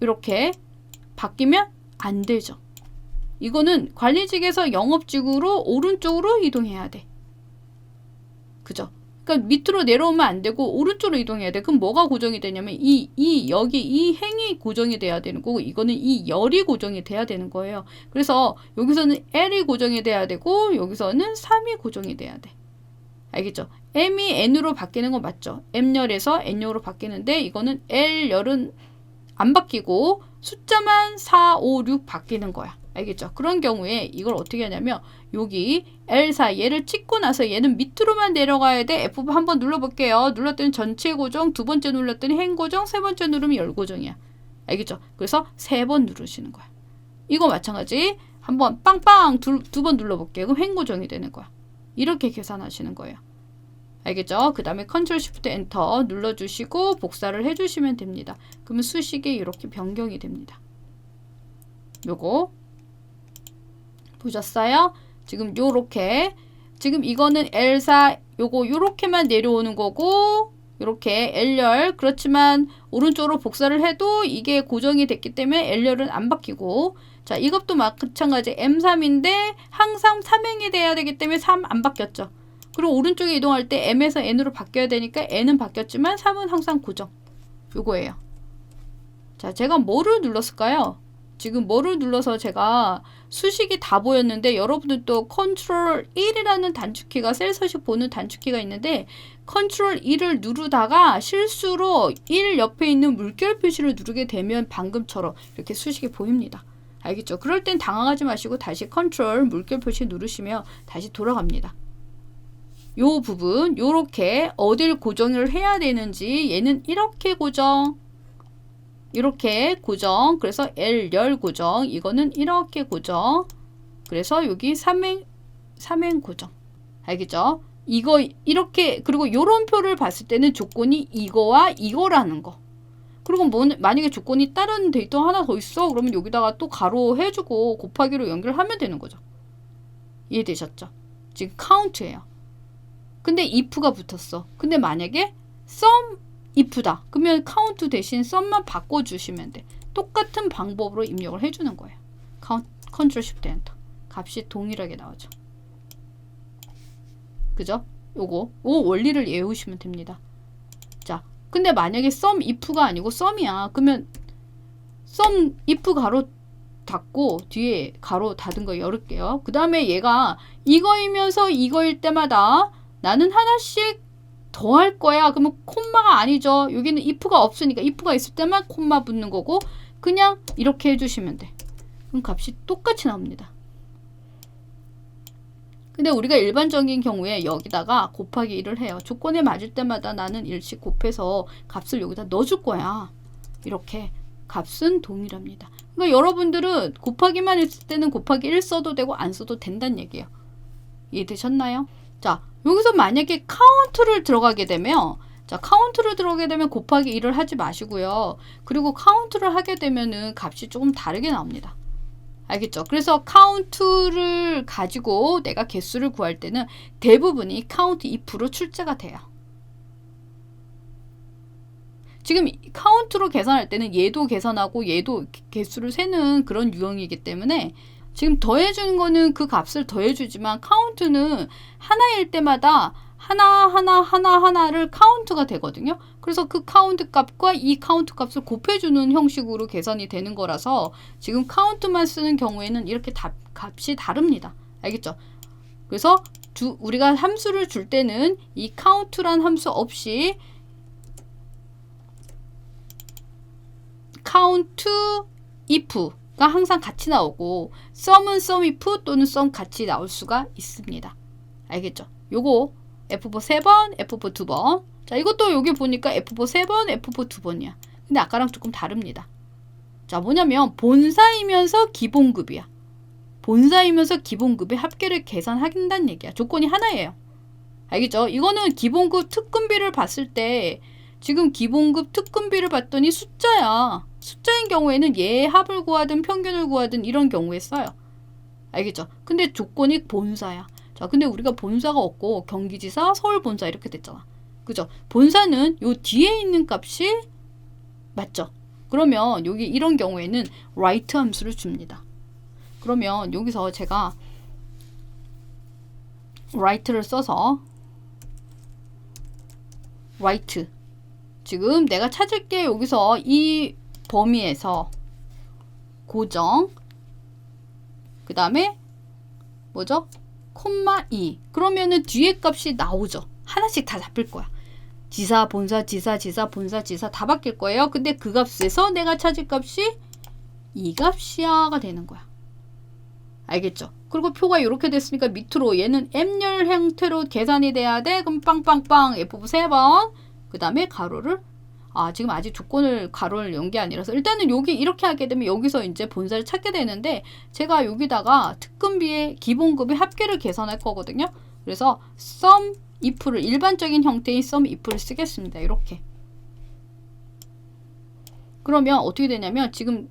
이렇게 바뀌면 안 되죠. 이거는 관리직에서 영업직으로 오른쪽으로 이동해야 돼. 그죠? 그러니까 밑으로 내려오면 안 되고 오른쪽으로 이동해야 돼. 그럼 뭐가 고정이 되냐면 여기 이 행이 고정이 돼야 되는 거고 이거는 이 열이 고정이 돼야 되는 거예요. 그래서 여기서는 L이 고정이 돼야 되고 여기서는 3이 고정이 돼야 돼. 알겠죠? M이 N으로 바뀌는 거 맞죠? M열에서 N열로 바뀌는데 이거는 L열은 안 바뀌고 숫자만 4, 5, 6 바뀌는 거야. 알겠죠? 그런 경우에 이걸 어떻게 하냐면 여기 L4 얘를 찍고 나서 얘는 밑으로만 내려가야 돼. F 한번 눌러볼게요. 눌렀더니 전체 고정, 두 번째 눌렀더니 행 고정, 세 번째 누르면 열 고정이야. 알겠죠? 그래서 3번 누르시는 거야. 이거 마찬가지. 한번 빵빵 두 번 눌러볼게요. 그럼 행 고정이 되는 거야. 이렇게 계산하시는 거예요. 알겠죠? 그 다음에 컨트롤 쉬프트 엔터 눌러주시고 복사를 해주시면 됩니다. 그러면 수식이 이렇게 변경이 됩니다. 요거 보셨어요? 지금 요렇게 지금 이거는 L4 요거 요렇게만 내려오는 거고 요렇게 L열 그렇지만 오른쪽으로 복사를 해도 이게 고정이 됐기 때문에 L열은 안 바뀌고 자 이것도 마찬가지 M3인데 항상 3행이 돼야 되기 때문에 3 안 바뀌었죠. 그리고 오른쪽에 이동할 때 M에서 N으로 바뀌어야 되니까 N은 바뀌었지만 3은 항상 고정. 요거예요. 자 제가 뭐를 눌렀을까요? 지금 뭐를 눌러서 제가 수식이 다 보였는데 여러분들도 컨트롤 1이라는 단축키가 셀 서식 보는 단축키가 있는데 컨트롤 1을 누르다가 실수로 1 옆에 있는 물결 표시를 누르게 되면 방금처럼 이렇게 수식이 보입니다. 알겠죠? 그럴 땐 당황하지 마시고 다시 컨트롤 물결 표시 누르시면 다시 돌아갑니다. 요 부분 요렇게 어딜 고정을 해야 되는지 얘는 이렇게 고정 이렇게 고정 그래서 L열 고정 이거는 이렇게 고정 그래서 여기 3행 고정 알겠죠? 이거 이렇게 그리고 요런 표를 봤을 때는 조건이 이거와 이거라는 거 그리고 만약에 조건이 다른 데이터 하나 더 있어 그러면 여기다가 또 가로 해주고 곱하기로 연결하면 되는 거죠. 이해되셨죠? 지금 카운트예요. 근데 if가 붙었어. 근데 만약에 sum if다. 그러면 count 대신 sum만 바꿔주시면 돼. 똑같은 방법으로 입력을 해주는 거예요. 컨트롤 쉬프트 엔터. 값이 동일하게 나오죠. 그죠? 요거 원리를 외우시면 됩니다. 자, 근데 만약에 sum if가 아니고 sum이야. 그러면 sum if 가로 닫고 뒤에 가로 닫은 거 열을게요. 그 다음에 얘가 이거이면서 이거일 때마다 나는 하나씩 더 할 거야. 그러면 콤마가 아니죠. 여기는 if가 없으니까 if가 있을 때만 콤마 붙는 거고 그냥 이렇게 해주시면 돼. 그럼 값이 똑같이 나옵니다. 근데 우리가 일반적인 경우에 여기다가 곱하기 1을 해요. 조건에 맞을 때마다 나는 1씩 곱해서 값을 여기다 넣어줄 거야. 이렇게 값은 동일합니다. 그러니까 여러분들은 곱하기만 했을 때는 곱하기 1 써도 되고 안 써도 된다는 얘기예요. 이해되셨나요? 자, 여기서 만약에 카운트를 들어가게 되면 자, 카운트를 들어가게 되면 곱하기 1을 하지 마시고요. 그리고 카운트를 하게 되면은 값이 조금 다르게 나옵니다. 알겠죠? 그래서 카운트를 가지고 내가 개수를 구할 때는 대부분이 카운트 if로 출제가 돼요. 지금 카운트로 계산할 때는 얘도 계산하고 얘도 개수를 세는 그런 유형이기 때문에 지금 더해주는 거는 그 값을 더해주지만 카운트는 하나일 때마다 하나를 카운트가 되거든요. 그래서 그 카운트 값과 이 카운트 값을 곱해주는 형식으로 계산이 되는 거라서 지금 카운트만 쓰는 경우에는 이렇게 값이 다릅니다. 알겠죠? 그래서 우리가 함수를 줄 때는 이 카운트란 함수 없이 count if가 항상 같이 나오고 sum은 sum if 또는 sum 같이 나올 수가 있습니다. 알겠죠? 요거 F4 3번, F4 2번. 자, 이것도 여기 보니까 F4 3번, F4 2번이야. 근데 아까랑 조금 다릅니다. 자, 뭐냐면 본사이면서 기본급이야. 본사이면서 기본급의 합계를 계산한다는 얘기야. 조건이 하나예요. 알겠죠? 이거는 기본급 특근비를 봤을 때 지금 기본급 특근비를 봤더니 숫자야. 숫자인 경우에는 얘의 합을 구하든 평균을 구하든 이런 경우에 써요. 알겠죠? 근데 조건이 본사야. 자, 근데 우리가 본사가 없고 경기지사, 서울본사 이렇게 됐잖아. 그죠? 본사는 요 뒤에 있는 값이 맞죠? 그러면 여기 이런 경우에는 write 함수를 줍니다. 그러면 여기서 제가 write를 써서 write 지금 내가 찾을 게 여기서 이 범위에서 고정 그 다음에 뭐죠? 콤마 2 그러면은 뒤에 값이 나오죠. 하나씩 다 잡힐 거야. 지사, 본사, 지사, 본사, 지사 다 바뀔 거예요. 근데 그 값에서 내가 찾을 값이 이 값이야가 되는 거야. 알겠죠? 그리고 표가 이렇게 됐으니까 밑으로 얘는 M열 형태로 계산이 돼야 돼. 그럼 빵빵빵 F4 3번 그 다음에 가로를 지금 아직 조건을 가로를 연 게 아니라서 일단은 여기 이렇게 하게 되면 여기서 이제 본사를 찾게 되는데 제가 여기다가 특근비의 기본급의 합계를 계산할 거거든요. 그래서 sum if를 일반적인 형태인 sum if를 쓰겠습니다. 이렇게. 그러면 어떻게 되냐면 지금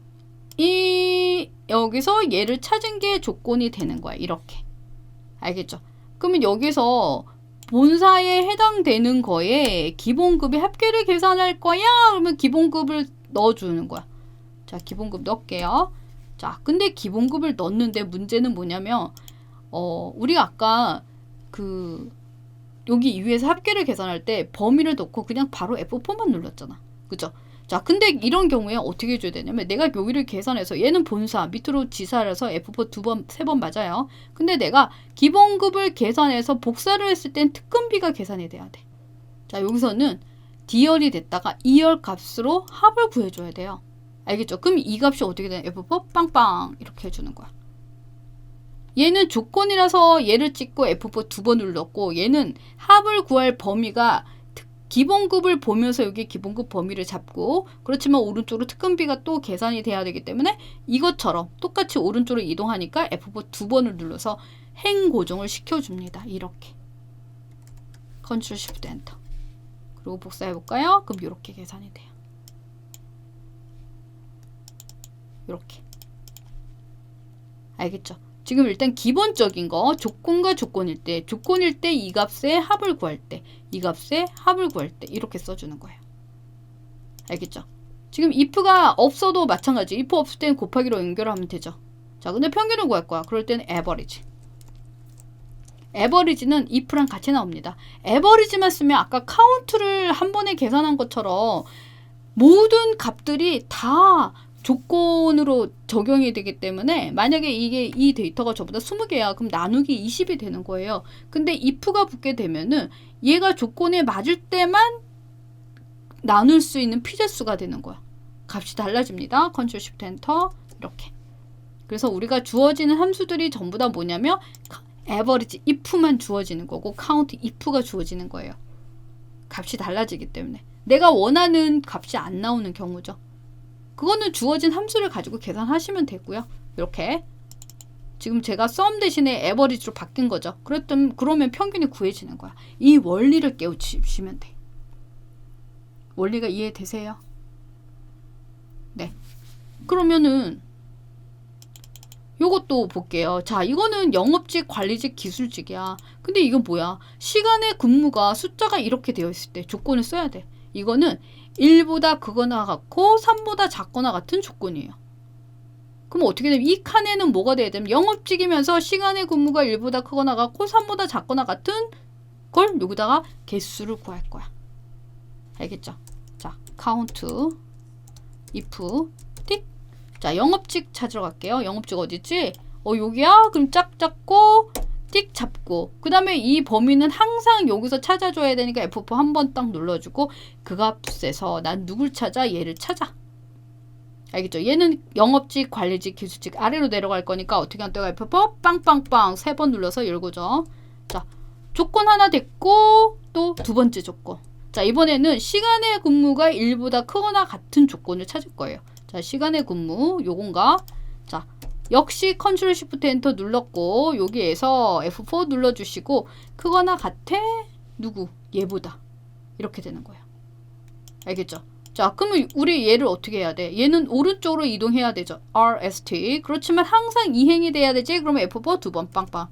여기서 얘를 찾은 게 조건이 되는 거야. 이렇게. 알겠죠? 그러면 여기서 본사에 해당되는 거에 기본급의 합계를 계산할 거야? 그러면 기본급을 넣어주는 거야. 자, 기본급 넣을게요. 자, 근데 기본급을 넣는데 문제는 뭐냐면, 우리가 아까 여기 위에서 합계를 계산할 때 범위를 넣고 그냥 바로 F4만 눌렀잖아. 그죠? 자, 근데 이런 경우에 어떻게 해줘야 되냐면 내가 여기를 계산해서 얘는 본사, 밑으로 지사라서 F4 2번, 3번 맞아요. 근데 내가 기본급을 계산해서 복사를 했을 땐 특근비가 계산이 돼야 돼. 자, 여기서는 D열이 됐다가 E열 값으로 합을 구해줘야 돼요. 알겠죠? 그럼 이 값이 어떻게 되냐? F4 빵빵 이렇게 해주는 거야. 얘는 조건이라서 얘를 찍고 F4 2번 눌렀고 얘는 합을 구할 범위가 기본급을 보면서 여기 기본급 범위를 잡고 그렇지만 오른쪽으로 특근비가 또 계산이 돼야 되기 때문에 이것처럼 똑같이 오른쪽으로 이동하니까 F4 2번을 눌러서 행 고정을 시켜줍니다. 이렇게 컨트롤 쉬프트 엔터 그리고 복사해 볼까요? 그럼 이렇게 계산이 돼요. 이렇게 알겠죠? 지금 일단 기본적인 거 조건과 조건일 때 이 값의 합을 구할 때 이 값의 합을 구할 때 이렇게 써주는 거예요. 알겠죠? 지금 if가 없어도 마찬가지. if 없을 때는 곱하기로 연결하면 되죠. 자, 근데 평균을 구할 거야. 그럴 때는 average. average는 if랑 같이 나옵니다. average만 쓰면 아까 카운트를 한 번에 계산한 것처럼 모든 값들이 다 조건으로 적용이 되기 때문에 만약에 이 데이터가 저보다 20개야. 그럼 나누기 20이 되는 거예요. 근데 if가 붙게 되면은 얘가 조건에 맞을 때만 나눌 수 있는 피제수가 되는 거야. 값이 달라집니다. 컨트롤 쉬프트 엔터 이렇게. 그래서 우리가 주어지는 함수들이 전부 다 뭐냐면 average if만 주어지는 거고 count if가 주어지는 거예요. 값이 달라지기 때문에 내가 원하는 값이 안 나오는 경우죠. 그거는 주어진 함수를 가지고 계산하시면 되고요. 이렇게 지금 제가 sum 대신에 average로 바뀐 거죠. 그러면 평균이 구해지는 거야. 이 원리를 깨우치시면 돼. 원리가 이해되세요? 네. 그러면은 요것도 볼게요. 자, 이거는 영업직, 관리직, 기술직이야. 근데 이건 뭐야? 시간의 근무가 숫자가 이렇게 되어 있을 때 조건을 써야 돼. 이거는 1보다 크거나 같고 3보다 작거나 같은 조건이에요. 그럼 어떻게 되면 이 칸에는 뭐가 돼야 되면 영업직이면서 시간의 근무가 1보다 크거나 같고 3보다 작거나 같은 걸 여기다가 개수를 구할 거야. 알겠죠? 자, count if 띡. 자, 영업직 찾으러 갈게요. 영업직 어디지? 여기야? 그럼 짝 잡고 띡 잡고 그 다음에 이 범위는 항상 여기서 찾아줘야 되니까 F4 한 번 딱 눌러주고 그 값에서 난 누굴 찾아? 얘를 찾아. 알겠죠? 얘는 영업직, 관리직, 기술직 아래로 내려갈 거니까 어떻게 한다고 F4 빵빵빵 3번 눌러서 열고죠. 자, 조건 하나 됐고 또 두 번째 조건. 자, 이번에는 시간의 근무가 1보다 크거나 같은 조건을 찾을 거예요. 자, 시간의 근무 요건가? 자, 역시 컨트롤 시프트 엔터 눌렀고 여기에서 F4 눌러주시고 크거나 같아? 누구? 얘보다. 이렇게 되는 거예요. 알겠죠? 자, 그러면 우리 얘를 어떻게 해야 돼? 얘는 오른쪽으로 이동해야 되죠. RST. 그렇지만 항상 이행이 돼야 되지? 그러면 F4 두 번 빵빵.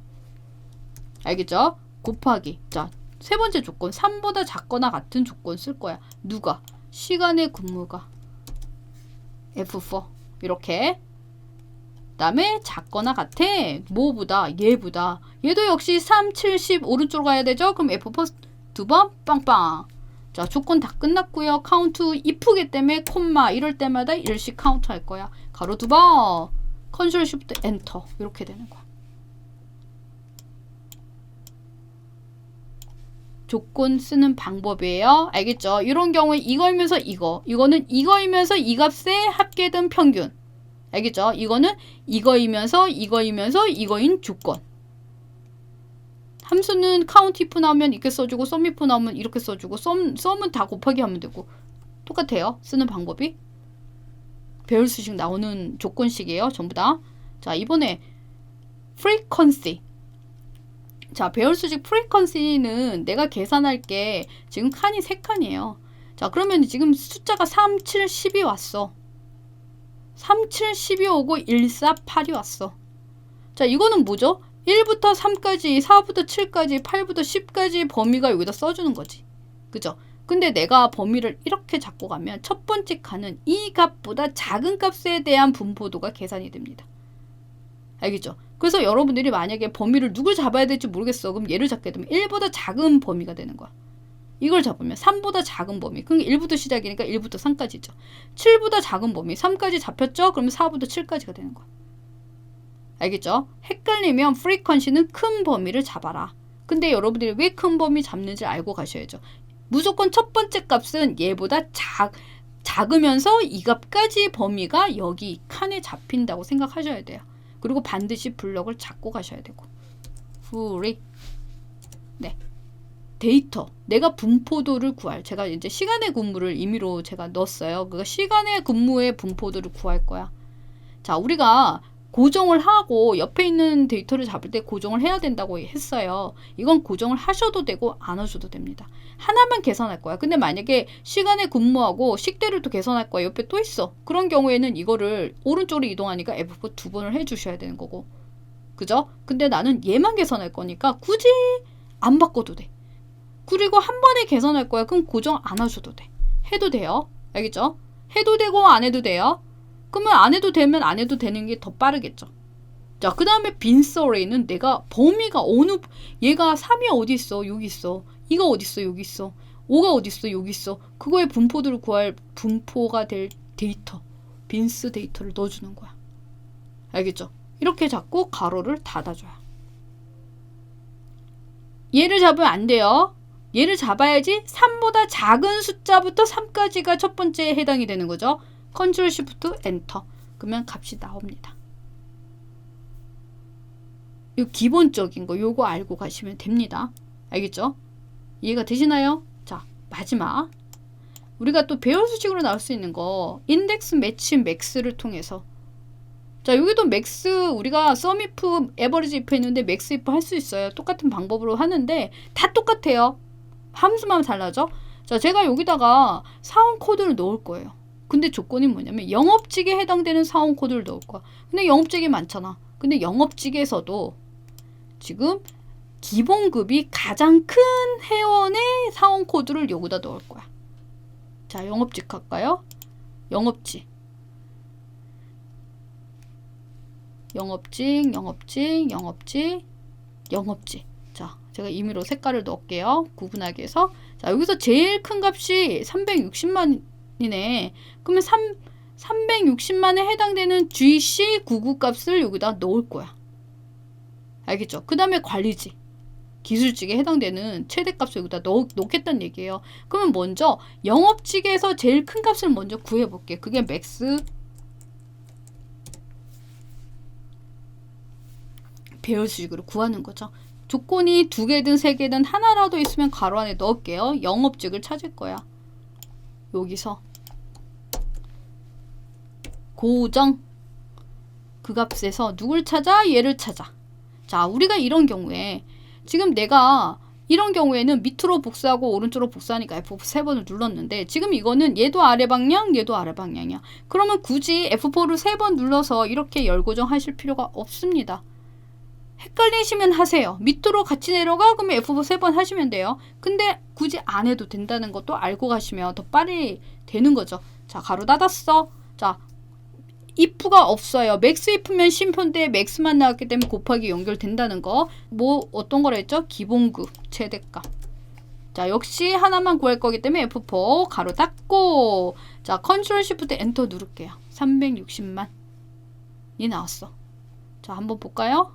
알겠죠? 곱하기. 자, 세 번째 조건. 3보다 작거나 같은 조건 쓸 거야. 누가? 시간의 근무가. F4. 이렇게. 그 다음에 작거나 같아. 뭐보다? 얘보다. 얘도 역시 3, 70 오른쪽으로 가야 되죠? 그럼 F4 두 번 빵빵. 자, 조건 다 끝났고요. 카운트 if기 때문에 콤마 이럴 때마다 일씩 카운트 할 거야. 가로 두 번. 컨트롤 시프트 엔터. 이렇게 되는 거야. 조건 쓰는 방법이에요. 알겠죠? 이런 경우에 이거이면서 이거. 이거는 이거이면서 이 값에 합계된 평균. 알겠죠? 이거는 이거이면서 이거인 조건. 함수는 count if 나오면 이렇게 써주고 sum if 나오면 이렇게 써주고 sum은 다 곱하기 하면 되고 똑같아요. 쓰는 방법이. 배울 수식 나오는 조건식이에요. 전부 다. 자, 이번에 frequency. 자, 배열 수직 frequency는 내가 계산할 게 지금 칸이 3칸이에요. 자, 그러면 지금 숫자가 3, 7, 10이 왔어. 3, 7, 10이 오고 1, 4, 8이 왔어. 자, 이거는 뭐죠? 1부터 3까지, 4부터 7까지, 8부터 10까지 범위가 여기다 써주는 거지. 그죠? 근데 내가 범위를 이렇게 잡고 가면 첫 번째 칸은 이 값보다 작은 값에 대한 분포도가 계산이 됩니다. 알겠죠? 그래서 여러분들이 만약에 범위를 누굴 잡아야 될지 모르겠어. 그럼 얘를 잡게 되면 1보다 작은 범위가 되는 거야. 이걸 잡으면 3보다 작은 범위. 그러니까 1부터 시작이니까 1부터 3까지죠. 7보다 작은 범위. 3까지 잡혔죠? 그러면 4부터 7까지가 되는 거야. 알겠죠? 헷갈리면 frequency는 큰 범위를 잡아라. 근데 여러분들이 왜 큰 범위 잡는지 알고 가셔야죠. 무조건 첫 번째 값은 얘보다 작으면서 이 값까지 범위가 여기 칸에 잡힌다고 생각하셔야 돼요. 그리고 반드시 블럭을 잡고 가셔야 되고. 네. 데이터. 내가 분포도를 구할. 제가 이제 시간의 근무를 임의로 제가 넣었어요. 그러니까 시간의 근무의 분포도를 구할 거야. 자, 우리가 고정을 하고 옆에 있는 데이터를 잡을 때 고정을 해야 된다고 했어요. 이건 고정을 하셔도 되고 안 하셔도 됩니다. 하나만 계산할 거야. 근데 만약에 시간에 근무하고 식대를 또 계산할 거야. 옆에 또 있어. 그런 경우에는 이거를 오른쪽으로 이동하니까 F4 두 번을 해주셔야 되는 거고. 그죠? 근데 나는 얘만 계산할 거니까 굳이 안 바꿔도 돼. 그리고 한 번에 계산할 거야. 그럼 고정 안 하셔도 돼. 해도 돼요. 알겠죠? 해도 되고 안 해도 돼요. 그러면 안 해도 되면 안 해도 되는 게 더 빠르겠죠. 자, 그 다음에 빈서레이는 내가 범위가 얘가 3이 어디 있어? 여기 있어. 2가 어디 있어? 여기 있어. 5가 어디 있어? 여기 있어. 그거의 분포도를 구할 분포가 될 데이터. 빈스 데이터를 넣어주는 거야. 알겠죠? 이렇게 잡고 가로를 닫아줘요. 얘를 잡으면 안 돼요. 얘를 잡아야지 3보다 작은 숫자부터 3까지가 첫 번째에 해당이 되는 거죠. 컨트롤 시프트 엔터. 그러면 값이 나옵니다. 요 기본적인 거 요거 알고 가시면 됩니다. 알겠죠? 이해가 되시나요? 자, 마지막 우리가 또 배열 수식으로 나올 수 있는 거 인덱스 매치 맥스를 통해서 자 여기도 맥스 우리가 sum if, average if 했는데 max if 할 수 있어요. 똑같은 방법으로 하는데 다 똑같아요. 함수만 달라져. 자 제가 여기다가 사원 코드를 넣을 거예요. 근데 조건이 뭐냐면 영업직에 해당되는 사원 코드를 넣을 거야. 근데 영업직이 많잖아. 근데 영업직에서도 지금 기본급이 가장 큰 회원의 사원 코드를 여기다 넣을 거야. 자 영업직 할까요? 영업직 자 제가 임의로 색깔을 넣을게요. 구분하기 위해서. 자 여기서 제일 큰 값이 360만이네. 그러면 360만에 해당되는 GC99 값을 여기다 넣을 거야. 알겠죠? 그 다음에 관리직 기술직에 해당되는 최대값을 여기다 넣겠다는 얘기예요. 그러면 먼저 영업직에서 제일 큰 값을 먼저 구해볼게. 그게 맥스 배열 수식으로 구하는 거죠. 조건이 2개든 3개든 하나라도 있으면 가로 안에 넣을게요. 영업직을 찾을 거야. 여기서 고정 그 값에서 누굴 찾아? 얘를 찾아. 자 우리가 이런 경우에 지금 내가 이런 경우에는 밑으로 복사하고 오른쪽으로 복사하니까 F4 3번을 눌렀는데 지금 이거는 얘도 아래 방향 얘도 아래 방향이야. 그러면 굳이 F4를 3번 눌러서 이렇게 열고정 하실 필요가 없습니다. 헷갈리시면 하세요. 밑으로 같이 내려가 그러면 F4 3번 하시면 돼요. 근데 굳이 안 해도 된다는 것도 알고 가시면 더 빨리 되는 거죠. 자 가로 닫았어. 자 if가 없어요. 맥스 if면 쉼표인데 맥스만 나왔기 때문에 곱하기 연결된다는 거. 뭐 어떤 거라 했죠? 기본급 최대값. 자 역시 하나만 구할 거기 때문에 F4 가로 닫고 자 컨트롤 시프트 엔터 누를게요. 360만이 나왔어. 자 한번 볼까요?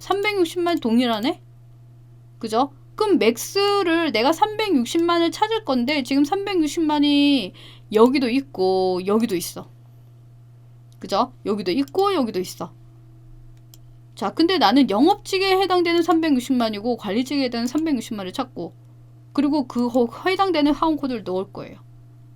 360만 동일하네? 그죠? 그럼 맥스를 내가 360만을 찾을 건데 지금 360만이 여기도 있고 여기도 있어. 그죠? 여기도 있고 여기도 있어. 자 근데 나는 영업직에 해당되는 360만이고 관리직에 해당되는 360만을 찾고 그리고 그 해당되는 하원 코드를 넣을 거예요.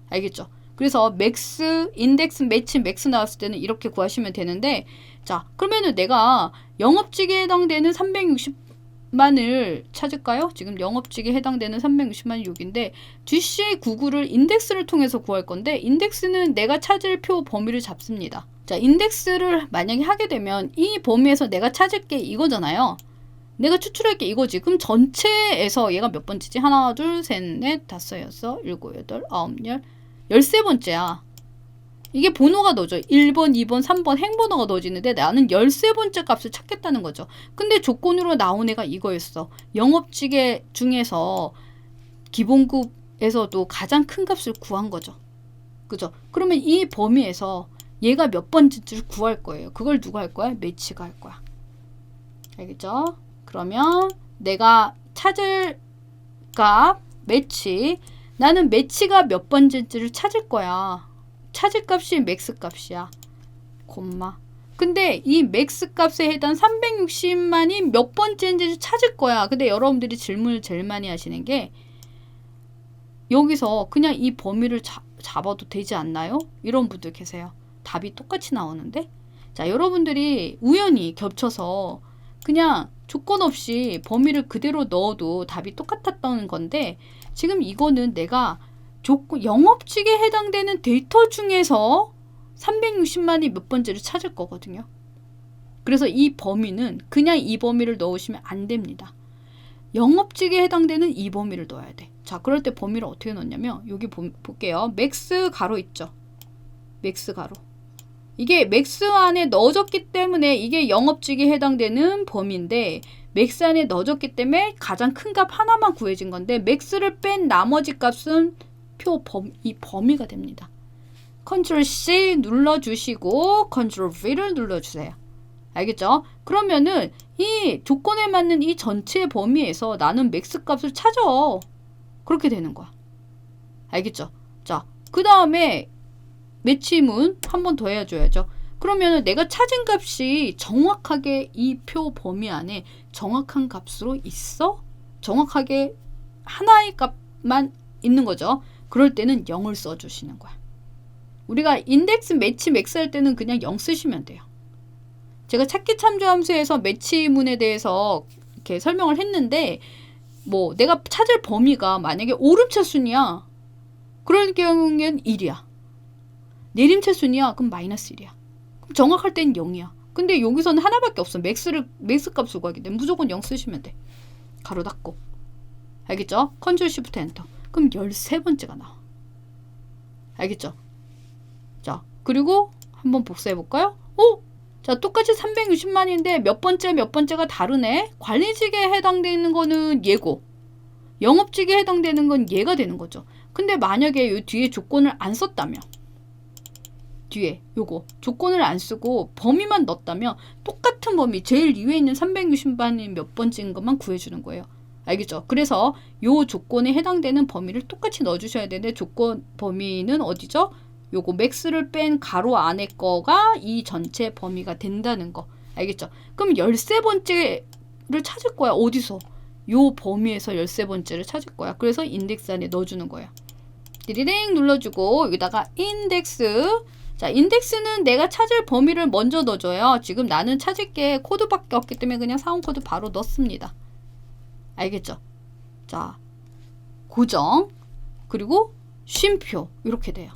알겠죠? 그래서 맥스, 인덱스, 매치, 맥스 나왔을 때는 이렇게 구하시면 되는데 자 그러면은 내가 영업직에 해당되는 360만을 찾을까요? 지금 영업직에 해당되는 360만이 여기인데 GC99를 인덱스를 통해서 구할 건데 인덱스는 내가 찾을 표 범위를 잡습니다. 자 인덱스를 만약에 하게 되면 이 범위에서 내가 찾을 게 이거잖아요. 내가 추출할 게 이거지. 그럼 전체에서 얘가 몇 번째지? 하나, 둘, 셋, 넷, 다섯, 여섯, 일곱, 여덟, 아홉, 열 13번째야. 이게 번호가 넣어져. 1번, 2번, 3번 행번호가 넣어지는데 나는 13번째 값을 찾겠다는 거죠. 근데 조건으로 나온 애가 이거였어. 영업직의 중에서 기본급에서도 가장 큰 값을 구한 거죠. 그죠? 그러면 이 범위에서 얘가 몇 번째를 구할 거예요. 그걸 누가 할 거야? 매치가 할 거야. 알겠죠? 그러면 내가 찾을 값 매치 나는 매치가 몇 번째인지를 찾을 거야. 찾을 값이 맥스 값이야. 콤마. 근데 이 맥스 값에 해당 360만이 몇 번째인지를 찾을 거야. 근데 여러분들이 질문을 제일 많이 하시는 게 여기서 그냥 이 범위를 잡아도 되지 않나요? 이런 분들 계세요. 답이 똑같이 나오는데? 자, 여러분들이 우연히 겹쳐서 그냥 조건 없이 범위를 그대로 넣어도 답이 똑같았다는 건데 지금 이거는 내가 영업직에 해당되는 데이터 중에서 360만이 몇 번째를 찾을 거거든요. 그래서 이 범위는 그냥 이 범위를 넣으시면 안 됩니다. 영업직에 해당되는 이 범위를 넣어야 돼. 자, 그럴 때 범위를 어떻게 넣냐면 여기 볼게요. 맥스 가로 있죠. 맥스 가로. 이게 맥스 안에 넣어졌기 때문에 이게 영업직에 해당되는 범위인데 맥스 안에 넣어졌기 때문에 가장 큰 값 하나만 구해진 건데 맥스를 뺀 나머지 값은 이 범위가 됩니다. 컨트롤 C 눌러주시고 컨트롤 V를 눌러주세요. 알겠죠? 그러면은 이 조건에 맞는 이 전체 범위에서 나는 맥스 값을 찾아. 그렇게 되는 거야. 알겠죠? 자, 그 다음에 매치문 한 번 더 해줘야죠. 그러면은 내가 찾은 값이 정확하게 이 표 범위 안에 정확한 값으로 있어? 정확하게 하나의 값만 있는 거죠. 그럴 때는 0을 써주시는 거야. 우리가 인덱스 매치 맥스 할 때는 그냥 0 쓰시면 돼요. 제가 찾기 참조 함수에서 매치문에 대해서 이렇게 설명을 했는데 뭐 내가 찾을 범위가 만약에 오름차 순이야. 그럴 경우에는 1이야. 내림차 순이야. 그럼 마이너스 1이야. 그럼 정확할 때는 0이야. 근데 여기서는 하나밖에 없어. 맥스 값을 구하기 때문에 무조건 0 쓰시면 돼. 가로 닫고. 알겠죠? 컨트롤 시프트 엔터. 그럼 13번째가 나와. 알겠죠? 자, 그리고 한번 복사해 볼까요? 자, 똑같이 360만인데 몇 번째가 다르네. 관리직에 해당되는 거는 얘고 영업직에 해당되는 건 얘가 되는 거죠. 근데 만약에 이 뒤에 조건을 안 썼다면 뒤에 요거 조건을 안 쓰고 범위만 넣었다면 똑같은 범위 제일 위에 있는 360만이 몇 번째인 것만 구해주는 거예요. 알겠죠? 그래서 요 조건에 해당되는 범위를 똑같이 넣어주셔야 되는데 조건 범위는 어디죠? 요거 맥스를 뺀 가로 안에 거가 이 전체 범위가 된다는 거. 알겠죠? 그럼 13번째를 찾을 거야. 어디서? 요 범위에서 13번째를 찾을 거야. 그래서 인덱스 안에 넣어주는 거야. 디리링 눌러주고 여기다가 인덱스. 자, 인덱스는 내가 찾을 범위를 먼저 넣어줘요. 지금 나는 찾을 게 코드밖에 없기 때문에 그냥 사원 코드 바로 넣습니다. 알겠죠? 자, 고정 그리고 쉼표 이렇게 돼요.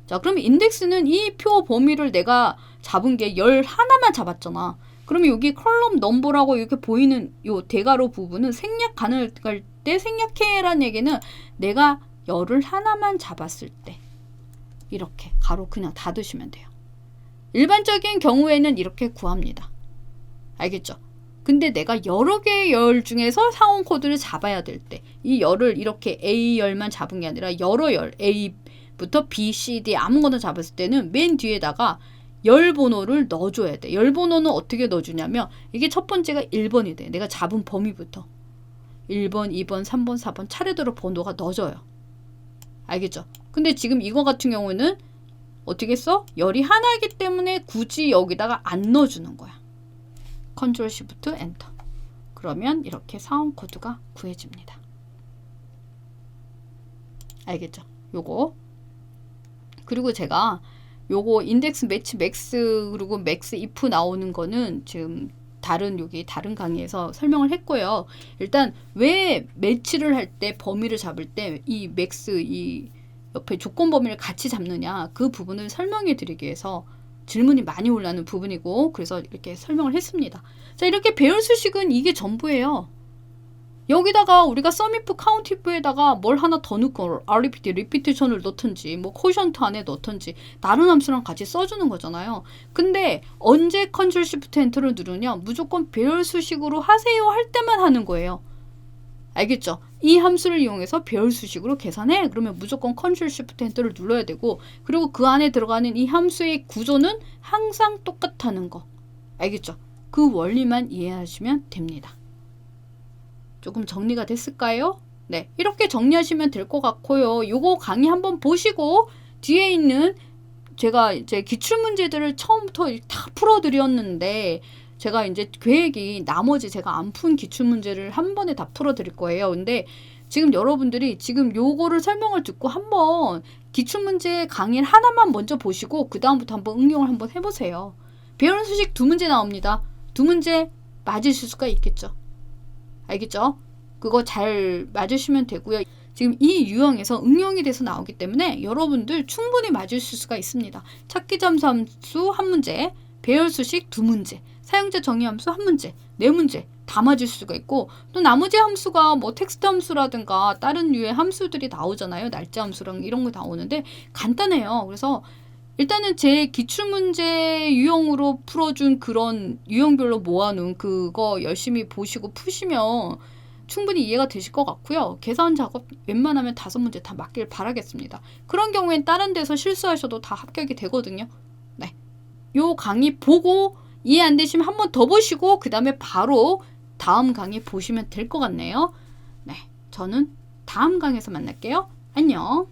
자, 그럼 인덱스는 이 표 범위를 내가 잡은 게 11만 잡았잖아. 그러면 여기 컬럼 넘버라고 이렇게 보이는 요 대괄호 부분은 생략 가능할 때 생략해라는 얘기는 내가 11만 잡았을 때 이렇게 가로 그냥 닫으시면 돼요. 일반적인 경우에는 이렇게 구합니다. 알겠죠? 근데 내가 여러 개의 열 중에서 상온 코드를 잡아야 될 때 이 열을 이렇게 A 열만 잡은 게 아니라 여러 열 A부터 B, C, D 아무거나 잡았을 때는 맨 뒤에다가 열 번호를 넣어줘야 돼. 열 번호는 어떻게 넣어주냐면 이게 첫 번째가 1번이 돼. 내가 잡은 범위부터 1번, 2번, 3번, 4번 차례대로 번호가 넣어져요. 알겠죠? 근데 지금 이거 같은 경우는 어떻게 써? 열이 하나이기 때문에 굳이 여기다가 안 넣어주는 거야. 컨트롤 시프트 엔터. 그러면 이렇게 사원 코드가 구해집니다. 알겠죠? 요거. 그리고 제가 요거 인덱스 매치 맥스 그리고 맥스 if 나오는 거는 지금 여기 다른 강의에서 설명을 했고요. 일단 왜 매치를 할 때 범위를 잡을 때 이 맥스 이 옆에 조건 범위를 같이 잡느냐 그 부분을 설명해 드리기 위해서 질문이 많이 올라오는 부분이고 그래서 이렇게 설명을 했습니다. 자, 이렇게 배열 수식은 이게 전부예요. 여기다가 우리가 썸이프 카운티프에다가 뭘 하나 더 넣고 RPT, 리피티션을 넣든지 뭐 코션트 안에 넣든지 다른 함수랑 같이 써주는 거잖아요. 근데 언제 컨트롤 시프트 엔터를 누르냐 무조건 배열 수식으로 하세요 할 때만 하는 거예요. 알겠죠? 이 함수를 이용해서 배열 수식으로 계산해. 그러면 무조건 컨트롤 시프트 엔터를 눌러야 되고 그리고 그 안에 들어가는 이 함수의 구조는 항상 똑같다는 거. 알겠죠? 그 원리만 이해하시면 됩니다. 조금 정리가 됐을까요? 네, 이렇게 정리하시면 될 것 같고요. 요거 강의 한번 보시고 뒤에 있는 제가 이제 기출문제들을 처음부터 다 풀어드렸는데 제가 이제 계획이 나머지 제가 안 푼 기출문제를 한 번에 다 풀어드릴 거예요. 근데 지금 여러분들이 지금 요거를 설명을 듣고 한번 기출문제 강의를 하나만 먼저 보시고 그 다음부터 한번 응용을 한번 해보세요. 배열 수식 2문제 나옵니다. 2문제 맞으실 수가 있겠죠. 알겠죠? 그거 잘 맞으시면 되고요. 지금 이 유형에서 응용이 돼서 나오기 때문에 여러분들 충분히 맞으실 수가 있습니다. 찾기 잠수함수 1문제, 배열 수식 2문제, 사용자 정의 함수 1문제, 4문제 다 맞을 수가 있고 또 나머지 함수가 뭐 텍스트 함수라든가 다른 류의 함수들이 나오잖아요. 날짜 함수랑 이런 거 나오는데 간단해요. 그래서 일단은 제 기출문제 유형으로 풀어준 그런 유형별로 모아놓은 그거 열심히 보시고 푸시면 충분히 이해가 되실 것 같고요. 계산 작업 웬만하면 5문제 다 맞길 바라겠습니다. 그런 경우엔 다른 데서 실수하셔도 다 합격이 되거든요. 네, 요 강의 보고 이해 안 되시면 한 번 더 보시고 그 다음에 바로 다음 강의 보시면 될 것 같네요. 네, 저는 다음 강의에서 만날게요. 안녕.